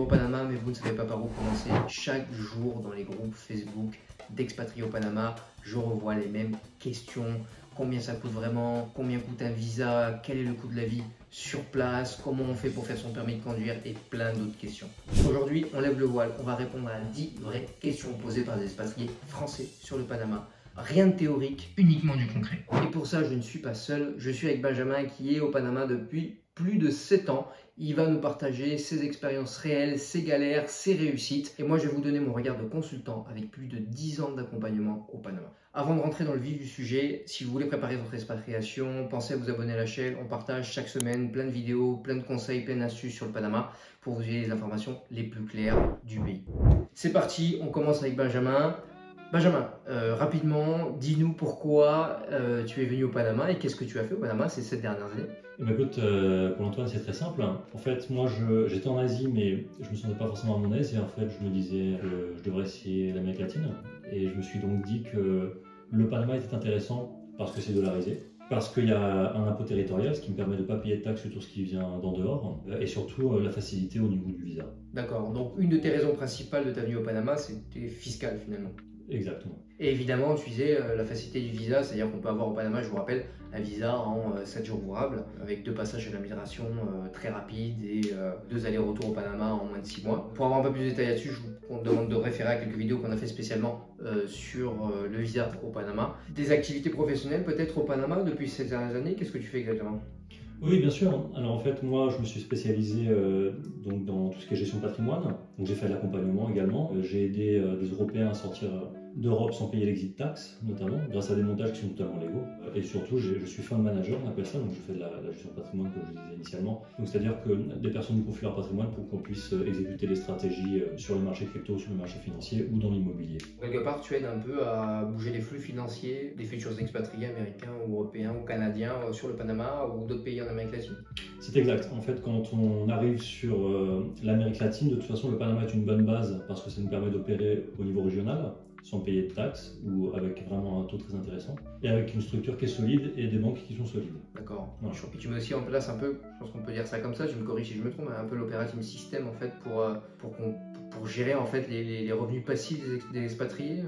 vivre au Panama, mais vous ne savez pas par où commencer. Chaque jour dans les groupes Facebook d'expatriés au Panama, je revois les mêmes questions. Combien ça coûte vraiment? Combien coûte un visa? Quel est le coût de la vie sur place? Comment on fait pour faire son permis de conduire? Et plein d'autres questions. Aujourd'hui, on lève le voile. On va répondre à 10 vraies questions posées par des expatriés français sur le Panama. Rien de théorique, uniquement du concret. Et pour ça, je ne suis pas seul. Je suis avec Benjamin qui est au Panama depuis plus de 7 ans. Il va nous partager ses expériences réelles, ses galères, ses réussites. Et moi, je vais vous donner mon regard de consultant avec plus de 10 ans d'accompagnement au Panama. Avant de rentrer dans le vif du sujet, si vous voulez préparer votre expatriation, pensez à vous abonner à la chaîne. On partage chaque semaine plein de vidéos, plein de conseils, plein d'astuces sur le Panama pour vous donner les informations les plus claires du pays. C'est parti, on commence avec Benjamin. Benjamin, rapidement, dis-nous pourquoi tu es venu au Panama et qu'est-ce que tu as fait au Panama ces 7 dernières années. Eh bien, écoute, pour Antoine, c'est très simple. En fait, moi, j'étais en Asie, mais je me sentais pas forcément à mon aise. Et en fait, je me disais que je devrais essayer l'Amérique latine. Et je me suis donc dit que le Panama était intéressant parce que c'est dollarisé, parce qu'il y a un impôt territorial, ce qui me permet de ne pas payer de taxes sur tout ce qui vient d'en dehors, et surtout la facilité au niveau du visa. D'accord, donc une de tes raisons principales de ta venue au Panama, c'était fiscal finalement. Exactement. Et évidemment, tu disais la facilité du visa, c'est-à-dire qu'on peut avoir au Panama, je vous rappelle, un visa en 7 jours ouvrables, avec 2 passages à la migration très rapides et 2 allers-retours au Panama en moins de 6 mois. Pour avoir un peu plus de détails là-dessus, je vous demande de référer à quelques vidéos qu'on a fait spécialement sur le visa au Panama. Des activités professionnelles peut-être au Panama depuis ces dernières années, qu'est-ce que tu fais exactement ? Oui, bien sûr. Alors en fait, moi, je me suis spécialisé donc dans tout ce qui est gestion de patrimoine. Donc j'ai fait de l'accompagnement également. J'ai aidé des Européens à sortir d'Europe sans payer l'exit tax, notamment, grâce à des montages qui sont totalement légaux. Et surtout, je suis fund manager, on appelle ça. Donc je fais de la gestion de patrimoine, comme je disais initialement. Donc c'est-à-dire que des personnes nous confient leur patrimoine pour qu'on puisse exécuter les stratégies sur le marché crypto, sur le marché financier ou dans l'immobilier. Quelque part, tu aides un peu à bouger les flux financiers des futurs expatriés américains ou européens ou canadiens sur le Panama ou d'autres pays en Amérique latine. C'est exact. En fait, quand on arrive sur l'Amérique latine, de toute façon, le Panama est une bonne base parce que ça nous permet d'opérer au niveau régional sans payer de taxes ou avec vraiment un taux très intéressant et avec une structure qui est solide et des banques qui sont solides. D'accord. Voilà. Et tu mets aussi en place un peu, je pense qu'on peut dire ça comme ça, tu me corriges si je me trompe, un peu l'operating system en fait pour gérer en fait les revenus passifs des expatriés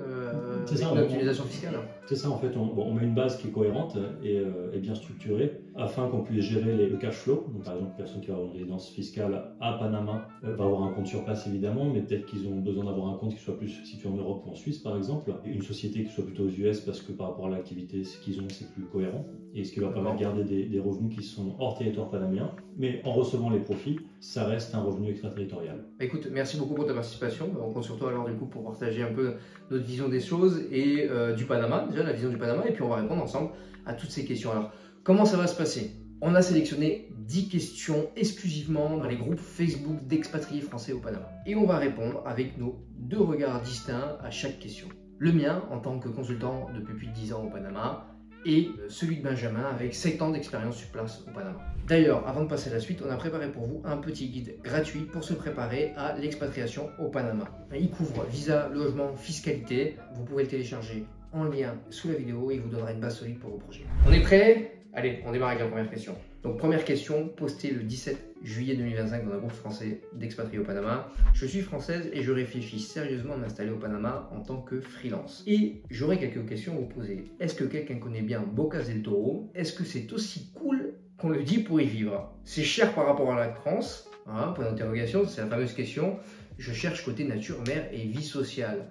C'est ça, avec une optimisation fiscale. C'est ça en fait, on met une base qui est cohérente et bien structurée afin qu'on puisse gérer le cash flow. Donc, par exemple, une personne qui va avoir une résidence fiscale à Panama va avoir un compte sur place évidemment, mais peut-être qu'ils ont besoin d'avoir un compte qui soit plus situé en Europe ou en Suisse par exemple. Une société qui soit plutôt aux US parce que par rapport à l'activité ce qu'ils ont c'est plus cohérent et ce qui leur permet de garder des revenus qui sont hors territoire panaméen, mais en recevant les profits, ça reste un revenu extraterritorial. Écoute, merci beaucoup pour ta participation. On compte sur toi alors du coup pour partager un peu notre vision des choses et du Panama, déjà la vision du Panama, et puis on va répondre ensemble à toutes ces questions. Alors, comment ça va se passer? On a sélectionné 10 questions exclusivement dans les groupes Facebook d'expatriés français au Panama. Et on va répondre avec nos 2 regards distincts à chaque question. Le mien en tant que consultant depuis plus de 10 ans au Panama et celui de Benjamin avec 7 ans d'expérience sur place au Panama. D'ailleurs, avant de passer à la suite, on a préparé pour vous un petit guide gratuit pour se préparer à l'expatriation au Panama. Il couvre visa, logement, fiscalité. Vous pouvez le télécharger en lien sous la vidéo et il vous donnera une base solide pour vos projets. On est prêts? Allez, on démarre avec la première question. Donc première question, postée le 17 juillet 2025 dans un groupe français d'expatriés au Panama. Je suis française et je réfléchis sérieusement à m'installer au Panama en tant que freelance. Et j'aurais quelques questions à vous poser. Est-ce que quelqu'un connaît bien Bocas del Toro? Est-ce que c'est aussi cool qu'on le dit pour y vivre? C'est cher par rapport à la France? Hein, point d'interrogation, c'est la fameuse question. Je cherche côté nature, mer et vie sociale.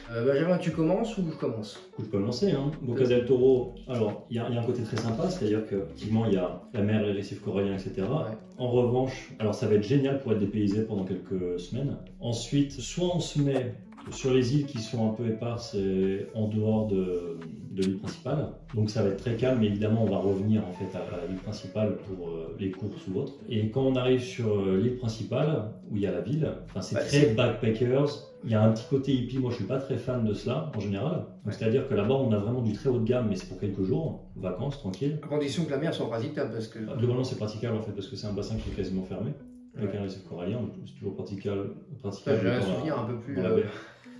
Benjamin, tu commences ou je commence? Je peux lancer. Bocas del Toro, alors il y a un côté très sympa, c'est-à-dire qu'effectivement il y a la mer, les récifs coralliens, etc. Ouais. En revanche, alors ça va être génial pour être dépaysé pendant quelques semaines. Ensuite, soit on se met sur les îles qui sont un peu éparses et en dehors de l'île principale. Donc ça va être très calme, mais évidemment on va revenir en fait à l'île principale pour les courses ou autres. Et quand on arrive sur l'île principale, où il y a la ville, c'est très backpackers, il y a un petit côté hippie, moi je suis pas très fan de cela en général. C'est-à-dire que là-bas on a vraiment du très haut de gamme, mais c'est pour quelques jours, vacances, tranquille. À condition que la mer soit praticable parce que... Globalement c'est praticable en fait, parce que c'est un bassin qui est quasiment fermé. Avec un récif corallien, donc c'est toujours praticable. J'ai un souvenir un peu plus...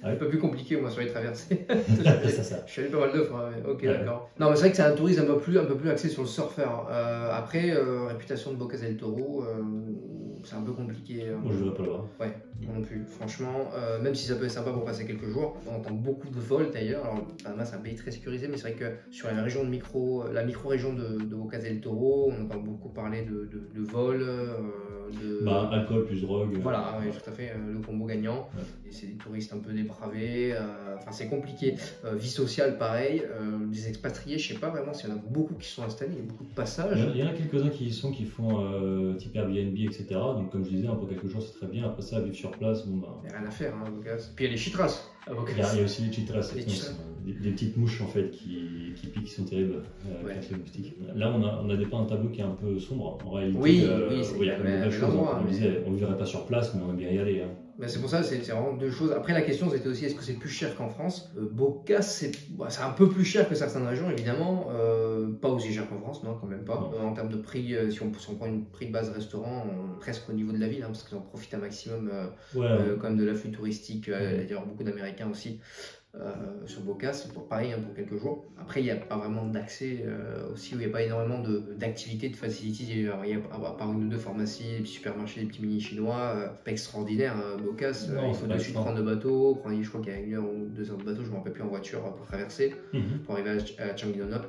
un peu plus compliqué moi sur les traversées. Je suis allé pas mal de fois, mais ok, d'accord. Non, mais c'est vrai que c'est un tourisme un peu plus axé sur le surfeur. Après, réputation de Bocas del Toro, c'est un peu compliqué. Moi, je voudrais pas le voir. Ouais, moi non plus. Franchement, même si ça peut être sympa pour passer quelques jours, on entend beaucoup de vols d'ailleurs. Alors, le Panama, c'est un pays très sécurisé, mais c'est vrai que sur la région de la micro-région de Bocas del Toro, on entend beaucoup parler de vols, alcool plus drogue. Voilà, oui, tout à fait, le combo gagnant. Ouais. Et c'est des touristes un peu dépravés, enfin c'est compliqué. Vie sociale, pareil. Les expatriés, je sais pas vraiment s'il y en a beaucoup qui sont installés, il y a beaucoup de passages. Il y en a quelques-uns qui font type Airbnb, etc. Donc comme je disais, pour quelques jours c'est très bien. Après ça, vivre sur place, bon bah. Il n'y a rien à faire, hein, à Bocas. Puis il y a les chitras. Il y a aussi les chitras, des petites mouches en fait qui piquent, qui sont terribles avec les moustiques. Là on a dépeint un tableau qui est un peu sombre. En réalité, oui, il y a quand même des choses. On disait, on ne vivrait pas sur place, mais on aime bien y aller. Hein. Ben c'est pour ça, c'est vraiment deux choses. Après, la question c'était aussi est-ce que c'est plus cher qu'en France? Bocas, c'est un peu plus cher que certaines régions, évidemment. Pas aussi cher qu'en France, non, quand même pas. En termes de prix, si on prend une prix de base restaurant, presque au niveau de la ville, hein, parce qu'ils en profitent un maximum quand même de l'afflux touristique. Il y a beaucoup d'Américains aussi. Sur Bocas, c'est pareil, hein, pour quelques jours. Après, il n'y a pas vraiment d'accès aussi, où il n'y a pas énormément d'activités, de facilities. Il y a à part une ou deux pharmacies, des petits supermarchés, des petits mini chinois, pas extraordinaire. Bocas, il faut de suite prendre le bateau. Je crois qu'il y a 1 heure ou 2 heures de bateau, je ne me rappelle plus, en voiture pour traverser, pour arriver à Changuinola.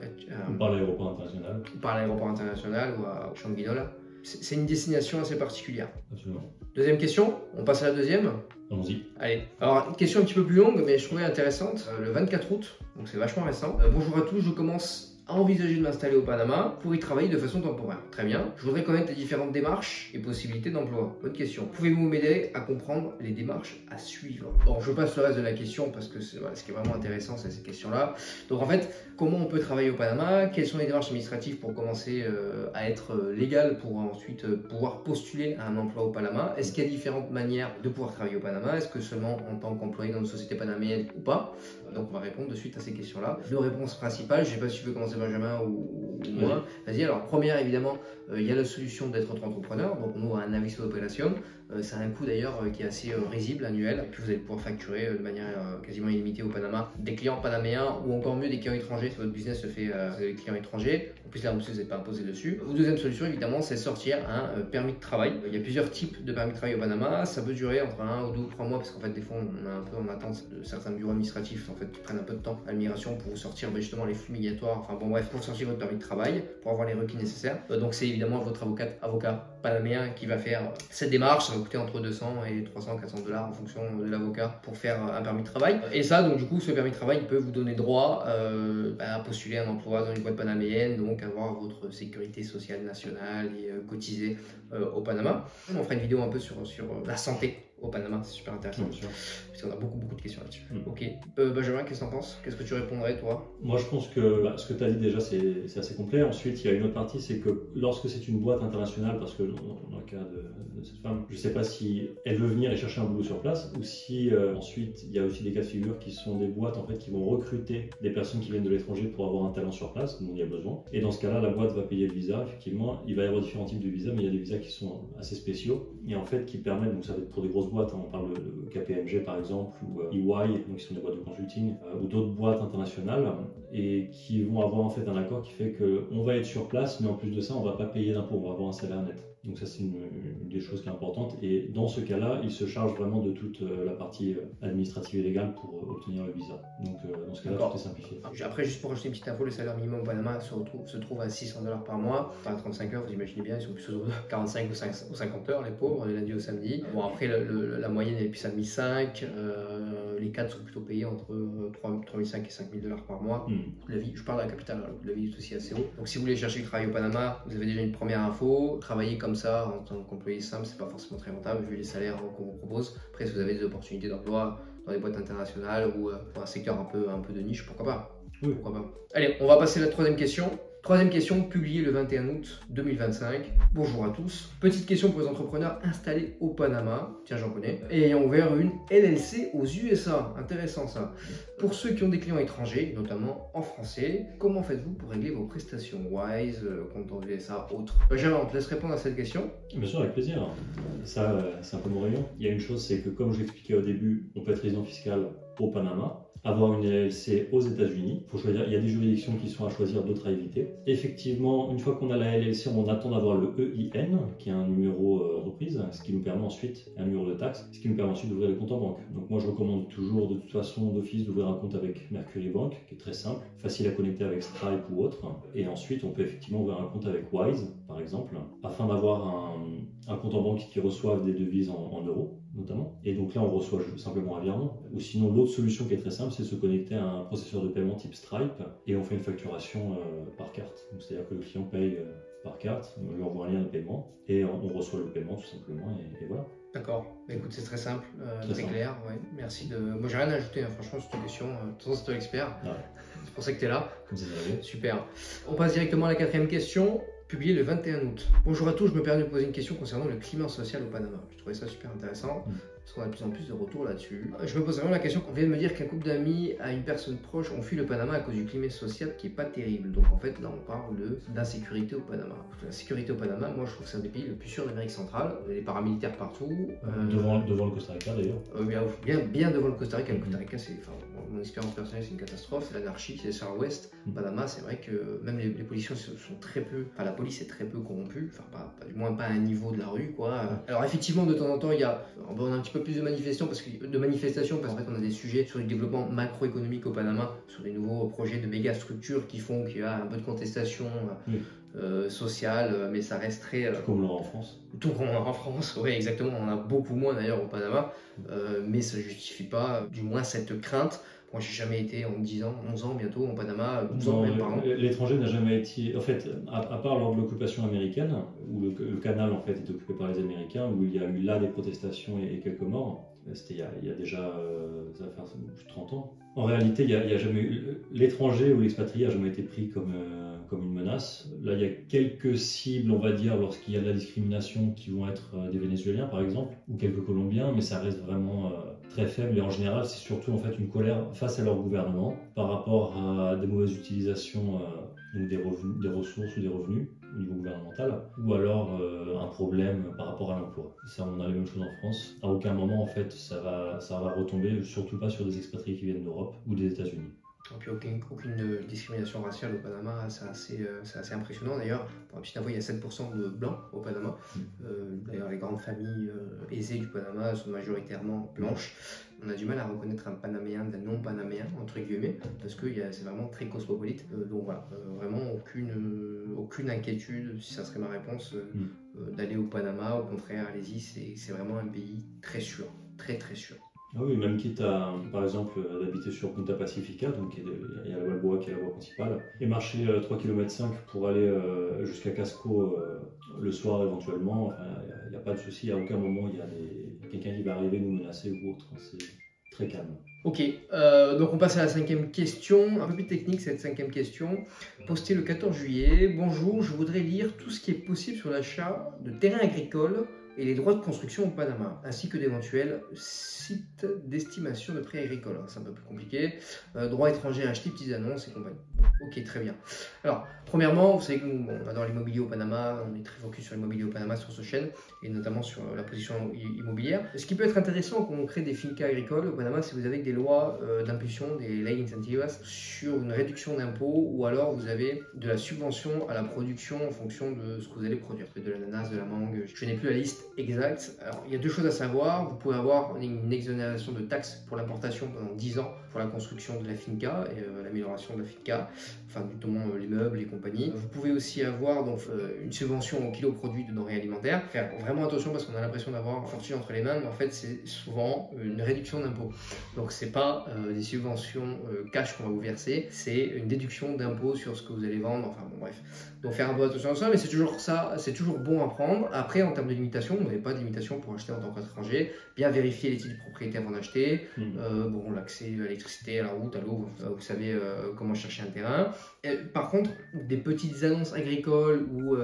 Ou par l'aéroport international. Par l'aéroport international ou à Changuinola. C'est une destination assez particulière. Absolument. Deuxième question, on passe à la deuxième. Allons-y. Allez, alors une question un petit peu plus longue, mais je trouvais intéressante. Le 24 août, donc c'est vachement récent. Bonjour à tous, je commence à envisager de m'installer au Panama pour y travailler de façon temporaire. Très bien. Je voudrais connaître les différentes démarches et possibilités d'emploi. Bonne question. Pouvez-vous m'aider à comprendre les démarches à suivre? Bon, je passe le reste de la question parce que ce qui est vraiment intéressant, c'est ces questions-là. Donc en fait, comment on peut travailler au Panama? Quelles sont les démarches administratives pour commencer à être légal pour ensuite pouvoir postuler à un emploi au Panama? Est-ce qu'il y a différentes manières de pouvoir travailler au Panama? Est-ce que seulement en tant qu'employé dans une société panaméenne ou pas? Donc on va répondre de suite à ces questions-là. Deux réponses principales, je ne sais pas si tu veux commencer Benjamin ou moi. Vas-y, alors première évidemment, il y a la solution d'être entrepreneur, donc on a un avis sur l'opération. Ça a un coût d'ailleurs qui est assez risible, annuel. Puis vous allez pouvoir facturer de manière quasiment illimitée au Panama des clients panaméens ou encore mieux des clients étrangers. Si votre business se fait avec des clients étrangers, en plus là vous n'êtes pas imposé dessus. Ou deuxième solution évidemment, c'est sortir un permis de travail. Il y a plusieurs types de permis de travail au Panama. Ça peut durer entre 1 ou 2 ou 3 mois parce qu'en fait des fois on est un peu en attente de certains bureaux administratifs en fait qui prennent un peu de temps à l'immigration pour sortir justement les flux migratoires. Enfin bon bref, pour sortir votre permis de travail, pour avoir les requis nécessaires. Donc c'est évidemment votre avocat panaméen qui va faire cette démarche. Ça va coûter entre 200 et 300, 400 $ en fonction de l'avocat pour faire un permis de travail. Et ça, donc du coup, ce permis de travail peut vous donner droit à postuler un emploi dans une boîte panaméenne, donc avoir votre sécurité sociale nationale et cotiser au Panama. On fera une vidéo un peu sur la santé au Panama, c'est super intéressant, parce qu'on a beaucoup de questions là-dessus. Ok, Benjamin, qu'est-ce que tu en penses? Qu'est-ce que tu répondrais toi? Moi je pense que ce que tu as dit déjà c'est assez complet. Ensuite il y a une autre partie, c'est que lorsque c'est une boîte internationale, parce que dans le cas de cette femme, je ne sais pas si elle veut venir et chercher un boulot sur place, ou si ensuite il y a aussi des cas de figure qui sont des boîtes en fait qui vont recruter des personnes qui viennent de l'étranger pour avoir un talent sur place, dont il y a besoin. Et dans ce cas-là, la boîte va payer le visa, effectivement. Il va y avoir différents types de visas, mais il y a des visas qui sont assez spéciaux et en fait qui permettent, donc ça va être pour des grosses boîtes, on parle de KPMG par exemple, ou EY, donc qui sont des boîtes de consulting, ou d'autres boîtes internationales, et qui vont avoir en fait un accord qui fait qu'on va être sur place, mais en plus de ça, on ne va pas payer d'impôts, on va avoir un salaire net. Donc ça c'est une des choses qui est importante, et dans ce cas-là, il se charge vraiment de toute la partie administrative et légale pour obtenir le visa. Donc dans ce cas-là, tout est simplifié. Après, juste pour rajouter une petite info, le salaire minimum au Panama se trouve à 600 $ par mois, pas à 35 heures, vous imaginez bien, ils sont plus autour de 45 ou 50 heures, les pauvres, du lundi au samedi. Bon, après, la moyenne est plus à 1005, les cadres sont plutôt payés entre 3500 et 5000 $ par mois. La vie, je parle de la capitale, hein, la vie est aussi assez haut. Donc si vous voulez chercher du travail au Panama, vous avez déjà une première info. Travailler comme ça en tant qu'employé simple, c'est pas forcément très rentable vu les salaires qu'on vous propose. Après, si vous avez des opportunités d'emploi dans des boîtes internationales ou pour un secteur un peu de niche, pourquoi pas? Oui, pourquoi pas. Allez, on va passer à la troisième question. Troisième question, publiée le 21 août 2025. Bonjour à tous. Petite question pour les entrepreneurs installés au Panama, tiens j'en connais, et ayant ouvert une LLC aux USA. Intéressant ça. Pour ceux qui ont des clients étrangers, notamment en français, comment faites-vous pour régler vos prestations Wise, compte en USA, autres? Benjamin, on te laisse répondre à cette question. Bien sûr, avec plaisir. Ça, c'est un peu mon rayon. Il y a une chose, c'est que comme je l'expliquais au début, on peut être résident fiscal au Panama, avoir une LLC aux États-Unis. Il faut choisir, il y a des juridictions qui sont à choisir, d'autres à éviter. Effectivement, une fois qu'on a la LLC, on attend d'avoir le EIN, qui est un numéro reprise, ce qui nous permet ensuite, un numéro de taxe, ce qui nous permet ensuite d'ouvrir des comptes en banque. Donc moi, je recommande toujours de toute façon d'office d'ouvrir un compte avec Mercury Bank, qui est très simple, facile à connecter avec Stripe ou autre. Et ensuite, on peut effectivement ouvrir un compte avec Wise, par exemple, afin d'avoir un compte en banque qui reçoive des devises en euros, notamment. Et donc là, on reçoit simplement un virement. Ou sinon, l'autre solution qui est très simple, c'est se connecter à un processeur de paiement type Stripe et on fait une facturation par carte. C'est-à-dire que le client paye par carte, on lui envoie un lien de paiement et on reçoit le paiement tout simplement et voilà. D'accord, écoute, c'est très simple, très clair. Ouais. Merci de. Moi, j'ai rien à ajouter, hein. Franchement, sur cette question. De toute façon, c'est toi l'expert. Ouais. C'est pour ça que tu es là. Comme ça, ça va. Super. On passe directement à la 4e question. Publié le 21 août. Bonjour à tous, je me permets de poser une question concernant le climat social au Panama. Je trouvais ça super intéressant, parce qu'on a de plus en plus de retours là-dessus. Je me pose vraiment la question, on vient de me dire qu'un couple d'amis à une personne proche ont fui le Panama à cause du climat social qui est pas terrible. Donc en fait, là, on parle d'insécurité au Panama. La sécurité au Panama, moi, je trouve que c'est un des pays le plus sûr d'Amérique centrale. Il y a des paramilitaires partout. Devant le Costa Rica, d'ailleurs. Bien devant le Costa Rica. Le Costa Rica, c'est... Mon expérience personnelle, c'est une catastrophe, c'est l'anarchie, c'est le Far West. Panama, c'est vrai que même les policiers sont très peu, enfin la police est très peu corrompue, enfin du moins pas à un niveau de la rue, quoi. Alors effectivement, de temps en temps, on a un petit peu plus de manifestations parce qu'en fait, on a des sujets sur le développement macroéconomique au Panama, sur des nouveaux projets de méga structures qui font qu'il y a un peu de contestation. Sociale, mais ça reste très... Tout comme on l'a en France. Tout comme on l'a en France, oui, exactement. On en a beaucoup moins d'ailleurs au Panama, mais ça ne justifie pas, du moins, cette crainte. Moi, j'ai jamais été en 10 ans, 11 ans bientôt au Panama, 12 ans même, pardon. L'étranger n'a jamais été... En fait, à part lors de l'occupation américaine, où le canal en fait est occupé par les Américains, où il y a eu là des protestations et quelques morts, c'était il y a déjà ça va faire plus de 30 ans. En réalité, il y a jamais eu... L'étranger ou l'expatrié n'a jamais été pris comme une menace. Là, il y a quelques cibles, on va dire, lorsqu'il y a de la discrimination, qui vont être des Vénézuéliens, par exemple, ou quelques Colombiens, mais ça reste vraiment très faible. Et en général, c'est surtout en fait une colère face à leur gouvernement par rapport à des mauvaises utilisations donc des ressources ou des revenus au niveau gouvernemental, ou alors un problème par rapport à l'emploi. Ça, on a les mêmes choses en France. À aucun moment, en fait, ça va retomber, surtout pas sur des expatriés qui viennent d'Europe ou des États-Unis. Et puis aucune discrimination raciale au Panama, c'est assez impressionnant d'ailleurs. Pour la petite info, il y a 7% de blancs au Panama. D'ailleurs, les grandes familles aisées du Panama sont majoritairement blanches. On a du mal à reconnaître un Panaméen d'un non-Panaméen, entre guillemets, parce que c'est vraiment très cosmopolite. Donc voilà, vraiment aucune inquiétude, si ça serait ma réponse, d'aller au Panama. Au contraire, allez-y, c'est vraiment un pays très sûr, très très sûr. Ah oui, même quitte à, par exemple, d'habiter sur Punta Pacifica, donc il y a la Balboa qui est la voie principale, et marcher 3,5 km pour aller jusqu'à Casco le soir éventuellement, enfin, il n'y a pas de souci, à aucun moment il y a quelqu'un qui va arriver nous menacer ou autre, c'est très calme. Ok, donc on passe à la 5e question, un peu plus technique cette 5e question, postée le 14 juillet. Bonjour, je voudrais lire tout ce qui est possible sur l'achat de terrains agricoles et les droits de construction au Panama, ainsi que d'éventuels sites d'estimation de prix agricoles. C'est un peu plus compliqué. Droits étrangers achetés, petites annonces et compagnie. Ok, très bien. Alors, premièrement, vous savez que nous, on adore l'immobilier au Panama, on est très focus sur l'immobilier au Panama sur ce chaîne, et notamment sur la position immobilière. Ce qui peut être intéressant quand on crée des fincas agricoles au Panama, c'est que vous avez des lois d'impulsion, des ley incentives, sur une réduction d'impôts, ou alors vous avez de la subvention à la production en fonction de ce que vous allez produire. De l'ananas, de la mangue, je n'ai plus la liste exacte. Alors, il y a deux choses à savoir. Vous pouvez avoir une exonération de taxes pour l'importation pendant 10 ans pour la construction de la finca et l'amélioration de la finca, enfin notamment les meubles et compagnie. Vous pouvez aussi avoir donc une subvention au kilo produit de denrées alimentaires. Faire vraiment attention parce qu'on a l'impression d'avoir une fortune entre les mains, mais en fait c'est souvent une réduction d'impôts. Donc c'est pas des subventions cash qu'on va vous verser, c'est une déduction d'impôts sur ce que vous allez vendre. Enfin bon bref. Donc faire un peu attention à ça, mais c'est toujours bon à prendre. Après en termes de limitation, vous n'avez pas de limitation pour acheter en tant qu'étranger. Bien vérifier les titres de propriété avant d'acheter. L'accès à l'électricité, à la route, à l'eau, vous savez comment chercher un terrain. Par contre, des petites annonces agricoles ou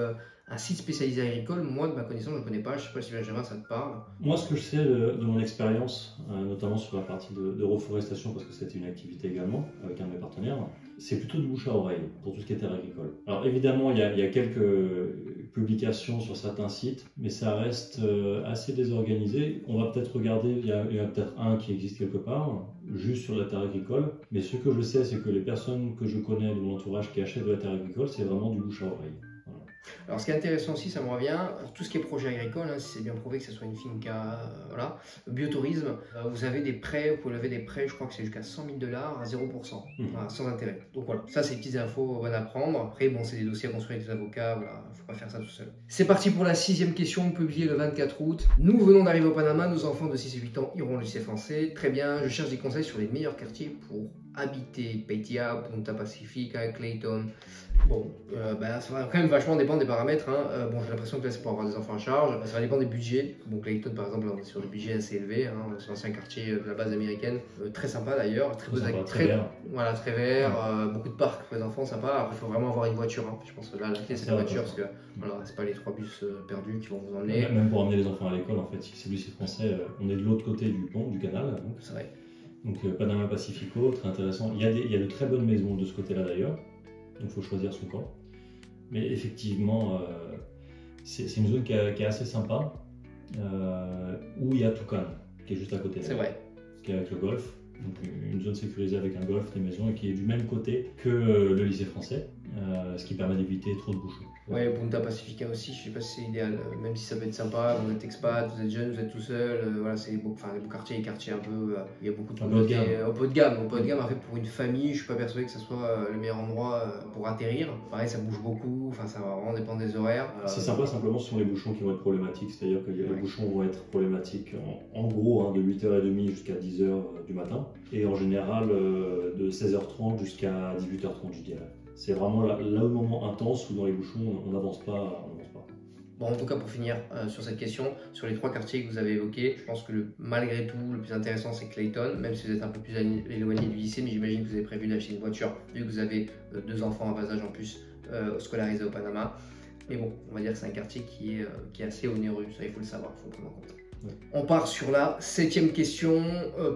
un site spécialisé agricole, moi de ma connaissance je ne connais pas, je ne sais pas si Benjamin ça te parle. Moi ce que je sais de mon expérience, notamment sur la partie de reforestation, parce que c'était une activité également avec un de mes partenaires, c'est plutôt de bouche à oreille pour tout ce qui est terre agricole. Alors évidemment il y a quelques publications sur certains sites, mais ça reste assez désorganisé. On va peut-être regarder, il y a peut-être un qui existe quelque part, juste sur la terre agricole, mais ce que je sais c'est que les personnes que je connais de mon entourage qui achètent de la terre agricole, c'est vraiment du bouche à oreille. Voilà. Alors ce qui est intéressant aussi, ça me revient, pour tout ce qui est projet agricole, hein, si c'est bien prouvé que ce soit une finca, voilà, biotourisme, vous avez des prêts, vous pouvez lever des prêts, je crois que c'est jusqu'à 100 000 $ à 0%, voilà, sans intérêt. Donc voilà, ça c'est des petites infos bonnes à prendre. Après bon, c'est des dossiers à construire avec des avocats, voilà, faut pas faire ça tout seul. C'est parti pour la 6e question, publiée le 24 août. Nous venons d'arriver au Panama, nos enfants de 6 et 8 ans iront au lycée français. Très bien, je cherche des conseils sur les meilleurs quartiers pour habiter. Paitilla, Punta Pacifica, Clayton. Bon, ça va quand même vachement dépendre des paramètres. Hein. Bon, j'ai l'impression que là c'est pour avoir des enfants à charge. Ça va dépendre des budgets. Bon, Clayton par exemple, on est sur des budgets assez élevés. Hein. C'est l'ancien quartier de la base américaine. Très sympa d'ailleurs. Très vert. Voilà, très vert. Beaucoup de parcs pour les enfants, sympa. Après, il faut vraiment avoir une voiture. Hein. Je pense que là, la clé c'est la voiture parce que voilà, c'est pas les 3 bus perdus qui vont vous emmener. Même pour emmener les enfants à l'école, en fait, si c'est lycée français, on est de l'autre côté du pont, du canal. C'est vrai. Donc Panama Pacifico, très intéressant. Il y a de très bonnes maisons de ce côté-là d'ailleurs, donc il faut choisir son camp. Mais effectivement, c'est une zone qui est assez sympa, où il y a Toucan, qui est juste à côté. C'est vrai. Qui est avec le golf, donc une zone sécurisée avec un golf, des maisons, et qui est du même côté que le lycée français, ce qui permet d'éviter trop de bouchons. Ouais, Punta Pacifica aussi, je sais pas si c'est idéal, même si ça peut être sympa, vous êtes expat, vous êtes jeune, vous êtes tout seul, voilà, c'est les beaux quartiers, les quartiers un peu, il y a beaucoup de communautés, au peu de gamme, après pour une famille, je suis pas persuadé que ce soit le meilleur endroit pour atterrir, pareil ça bouge beaucoup, enfin ça va vraiment dépendre des horaires. C'est sympa, simplement ce sont les bouchons qui vont être problématiques, c'est-à-dire que les bouchons vont être problématiques en gros hein, de 8h30 jusqu'à 10h du matin, et en général de 16h30 jusqu'à 18h30 je dirais. C'est vraiment là le moment intense où dans les bouchons on n'avance pas. Bon, en tout cas, pour finir sur cette question, sur les 3 quartiers que vous avez évoqués, je pense que malgré tout, le plus intéressant c'est Clayton, même si vous êtes un peu plus éloigné du lycée, mais j'imagine que vous avez prévu d'acheter une voiture, vu que vous avez 2 enfants à bas âge en plus scolarisés au Panama. Mais bon, on va dire que c'est un quartier qui est assez onéreux, ça il faut le savoir, il faut prendre en compte. Ouais. On part sur la 7e question,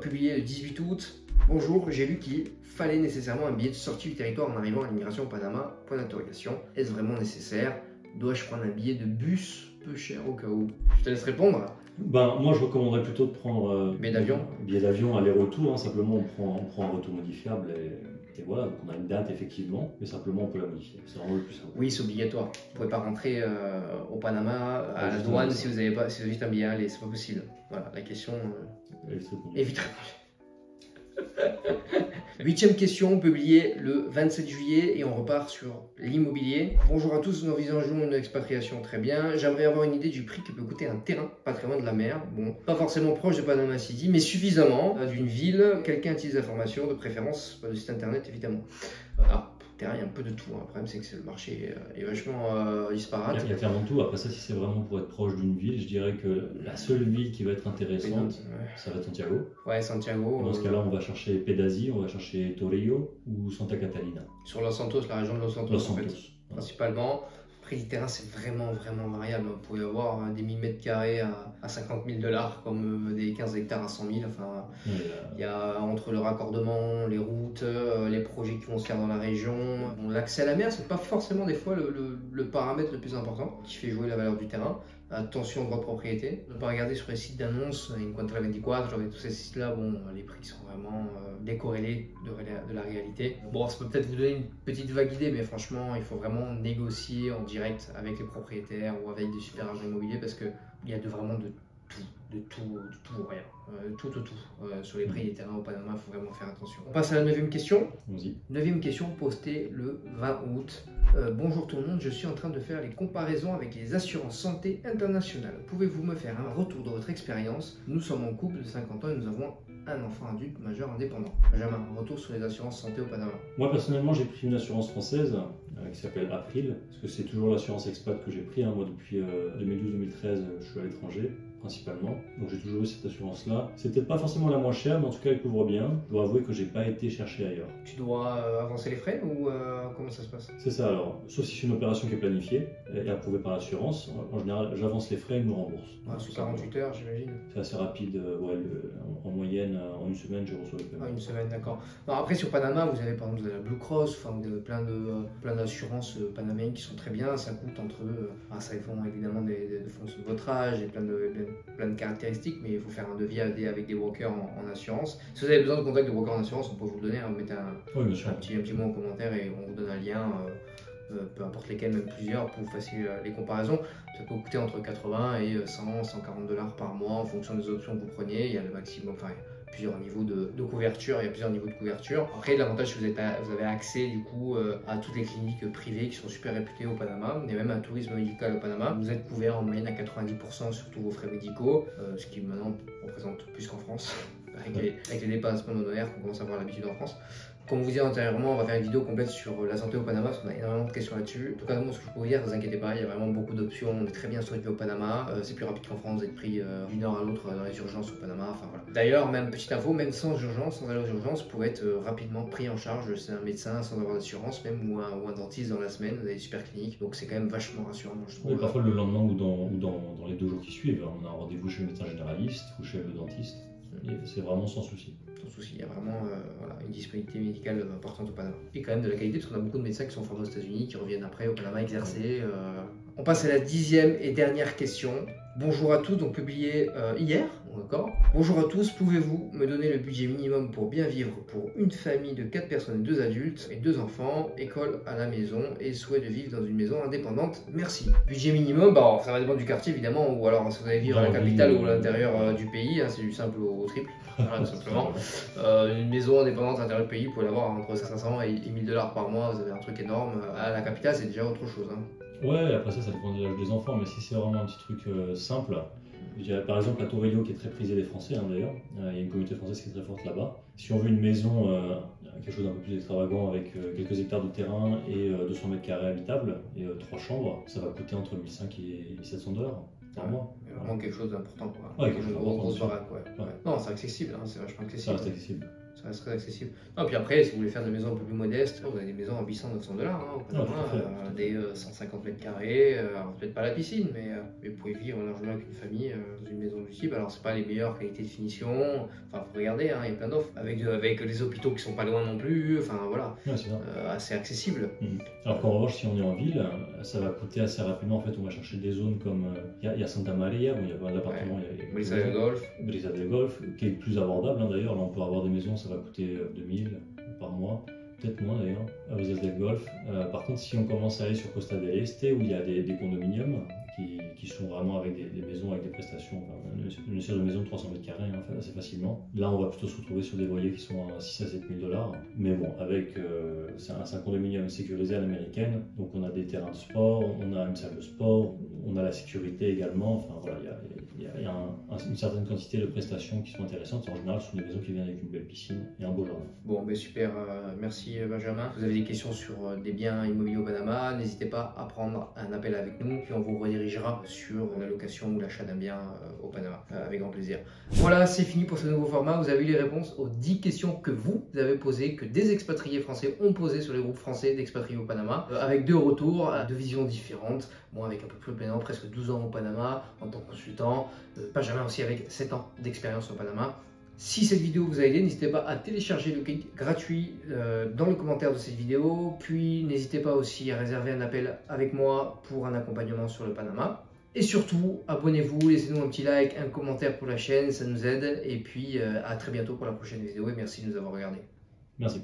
publiée le 18 août. Bonjour, j'ai lu qu'il fallait nécessairement un billet de sortie du territoire en arrivant à l'immigration au Panama. Point d'interrogation. Est-ce vraiment nécessaire? Dois-je prendre un billet de bus peu cher au cas où? Je te laisse répondre. Moi, je recommanderais plutôt de prendre billet d'avion. Billet d'avion aller-retour. Hein. Simplement, on prend un retour modifiable et voilà. Donc, on a une date effectivement, mais simplement on peut la modifier. C'est vraiment le plus simple. Oui, c'est obligatoire. Vous ne pouvez pas rentrer au Panama à la douane si vous avez juste un billet aller. C'est pas possible. Voilà, la question est vite répondue. 8e question, publiée le 27 juillet et on repart sur l'immobilier. Bonjour à tous, nous envisageons une expatriation très bien. J'aimerais avoir une idée du prix que peut coûter un terrain pas très loin de la mer. Bon, pas forcément proche de Panama City, mais suffisamment d'une ville. Quelqu'un utilise l'information, de préférence le site internet évidemment. Il y a un peu de tout. Le problème, c'est que le marché est vachement disparate. Il y a clairement tout. Après ça, si c'est vraiment pour être proche d'une ville, je dirais que la seule ville qui va être intéressante, ça va être Santiago. Ouais, Santiago. Dans ce cas-là, on va chercher Pedasi, on va chercher Torrillo ou Santa Catalina. Sur Los Santos, la région de Los Santos, en fait, principalement. Après, les terrains, c'est vraiment variable. Vous pouvez avoir des 1000 mètres carrés à 50 000 $, comme des 15 hectares à 100 000. Enfin, il y a entre le raccordement, les routes, les projets qui vont se faire dans la région. Bon, l'accès à la mer, c'est pas forcément des fois le paramètre le plus important qui fait jouer la valeur du terrain. Attention au droit de propriété. Ne pas regarder sur les sites d'annonces, Encuentra 24, tous ces sites-là, bon, les prix sont vraiment décorrélés de la réalité. Bon, ça peut peut-être vous donner une petite vague idée, mais franchement, il faut vraiment négocier en direct avec les propriétaires ou avec des super agents immobiliers parce qu'il y a vraiment de tout ou rien. Tout. Sur les prix des terrains au Panama, il faut vraiment faire attention. On passe à la 9e question. 9e question postée le 20 août. Bonjour tout le monde, je suis en train de faire les comparaisons avec les assurances santé internationales. Pouvez-vous me faire un retour de votre expérience? Nous sommes en couple de 50 ans et nous avons un enfant adulte majeur indépendant. Benjamin, un retour sur les assurances santé au Panama. Moi personnellement, j'ai pris une assurance française qui s'appelle April, parce que c'est toujours l'assurance expat que j'ai pris. Moi depuis 2012-2013, je suis à l'étranger. principalement. Donc j'ai toujours eu cette assurance-là. C'est peut-être pas forcément la moins chère, mais en tout cas elle couvre bien. Je dois avouer que j'ai pas été chercher ailleurs. Tu dois avancer les frais ou comment ça se passe? C'est ça alors, sauf si c'est une opération qui est planifiée et approuvée par l'assurance. En général, j'avance les frais et ils me remboursent. Sous 48 heures, j'imagine. C'est assez rapide, ouais, en moyenne, en une semaine, je reçois le paiement. Une semaine, d'accord. Après, sur Panama, vous avez par exemple la Blue Cross, enfin, vous avez plein d'assurances panaméennes qui sont très bien. Ça coûte entre ça dépend évidemment de votre âge et plein de caractéristiques, mais il faut faire un devis avec des brokers en assurance. Si vous avez besoin de contact de brokers en assurance, on peut vous le donner. Vous mettez un petit mot en commentaire et on vous donne un lien. Peu importe lesquels, même plusieurs, pour vous faciliter les comparaisons. Ça peut coûter entre 80 et 100, 140 $ par mois en fonction des options que vous preniez. Il y a le maximum, enfin, plusieurs niveaux de couverture, il y a plusieurs niveaux de couverture. Après, l'avantage, c'est que vous avez accès du coup à toutes les cliniques privées qui sont super réputées au Panama. Il y a même un tourisme médical au Panama. Vous êtes couvert en moyenne à 90% sur tous vos frais médicaux, ce qui maintenant représente plus qu'en France, avec les dépassements d'honoraires qu'on commence à avoir l'habitude en France. Comme vous disais antérieurement, on va faire une vidéo complète sur la santé au Panama parce qu'on a énormément de questions là-dessus. En tout cas, moi, ce que je peux vous dire, ne vous inquiétez pas, il y a vraiment beaucoup d'options. On est très bien structuré au Panama. C'est plus rapide qu'en France, vous êtes pris d'une heure à l'autre dans les urgences au Panama. Enfin, voilà. D'ailleurs, même petite info, même sans urgence, sans aller aux urgences, vous pouvez être rapidement pris en charge. C'est un médecin sans avoir d'assurance, même ou un dentiste dans la semaine. Vous avez des super cliniques, donc c'est quand même vachement rassurant, je trouve. Oui, parfois le lendemain ou dans les 2 jours qui suivent, on a un rendez-vous chez le médecin généraliste ou chez le dentiste. C'est vraiment sans souci. Sans souci, il y a vraiment une disponibilité médicale importante au Panama. Et quand même de la qualité, parce qu'on a beaucoup de médecins qui sont formés aux États-Unis, qui reviennent après au Panama exercer. On passe à la 10e et dernière question. Bonjour à tous, donc publié hier, d'accord. Bonjour à tous, pouvez-vous me donner le budget minimum pour bien vivre pour une famille de 4 personnes, 2 adultes et 2 enfants, école à la maison et souhait de vivre dans une maison indépendante? Merci. Budget minimum, ça va dépendre du quartier évidemment, ou alors si vous allez vivre à la capitale ou à l'intérieur du pays, c'est du simple au triple. Voilà, tout simplement. Une maison indépendante à l'intérieur du pays, vous pouvez l'avoir entre 500 et 1000 $ par mois, vous avez un truc énorme. À la capitale, c'est déjà autre chose. Ouais, après ça dépend de l'âge des enfants, mais si c'est vraiment un petit truc simple, je dirais par exemple la Torello qui est très prisée des Français d'ailleurs, il y a une communauté française qui est très forte là-bas. Si on veut une maison, quelque chose d'un peu plus extravagant avec quelques hectares de terrain et 200 mètres carrés habitables et 3 chambres, ça va coûter entre 1500 et 700 $ par mois. Vraiment quelque chose d'important quoi. Ouais, quelque chose d'important. Grosse baraque, ouais. Non, c'est accessible, c'est vachement accessible. Ça reste accessible. Ça reste très accessible. Non, puis après, si vous voulez faire des maisons un peu plus modestes, vous avez des maisons à 800-900 $ au Panama, des 150 mètres carrés, peut-être pas la piscine, mais vous pouvez vivre largement avec une famille dans une maison du type. Alors, c'est pas les meilleures qualités de finition, enfin, faut regarder, il y a plein d'offres, avec les hôpitaux qui sont pas loin non plus, enfin voilà, assez accessible. Alors qu'en revanche, si on est en ville, ça va coûter assez rapidement. En fait, on va chercher des zones comme il y a Santa Maria, il y a pas d'appartements, il y a Brisa del Golf. Brisa del Golf, qui est plus abordable d'ailleurs. Là, on peut avoir des maisons, ça va coûter 2000 par mois, peut-être moins d'ailleurs, à Brisa del Golf. Par contre, si on commence à aller sur Costa del Este, où il y a des condominiums qui sont vraiment avec des maisons avec des prestations, une série de maisons de 300 mètres carrés, assez facilement. Là, on va plutôt se retrouver sur des loyers qui sont à 6 à 7 000 $. Mais bon, avec c'est un condominium sécurisé à l'américaine, donc on a des terrains de sport, on a une salle de sport, on a la sécurité également. Enfin voilà, il y a une certaine quantité de prestations qui sont intéressantes. En général, ce sont des maisons qui viennent avec une belle piscine et un beau jardin. Bon, super, merci Benjamin. Vous avez des questions sur des biens immobiliers au Panama, n'hésitez pas à prendre un appel avec nous, puis on vous redirigera sur la location ou l'achat d'un bien au Panama, avec grand plaisir. Voilà, c'est fini pour ce nouveau format. Vous avez eu les réponses aux 10 questions que vous avez posées, que des expatriés français ont posées sur les groupes français d'expatriés au Panama, avec 2 retours, 2 visions différentes. Moi, avec un peu plus maintenant, presque 12 ans au Panama en tant que consultant. Benjamin aussi avec 7 ans d'expérience au Panama. Si cette vidéo vous a aidé, n'hésitez pas à télécharger le guide gratuit dans le commentaire de cette vidéo. Puis n'hésitez pas aussi à réserver un appel avec moi pour un accompagnement sur le Panama. Et surtout, abonnez-vous, laissez-nous un petit like, un commentaire pour la chaîne, ça nous aide. Et puis à très bientôt pour la prochaine vidéo et merci de nous avoir regardés. Merci.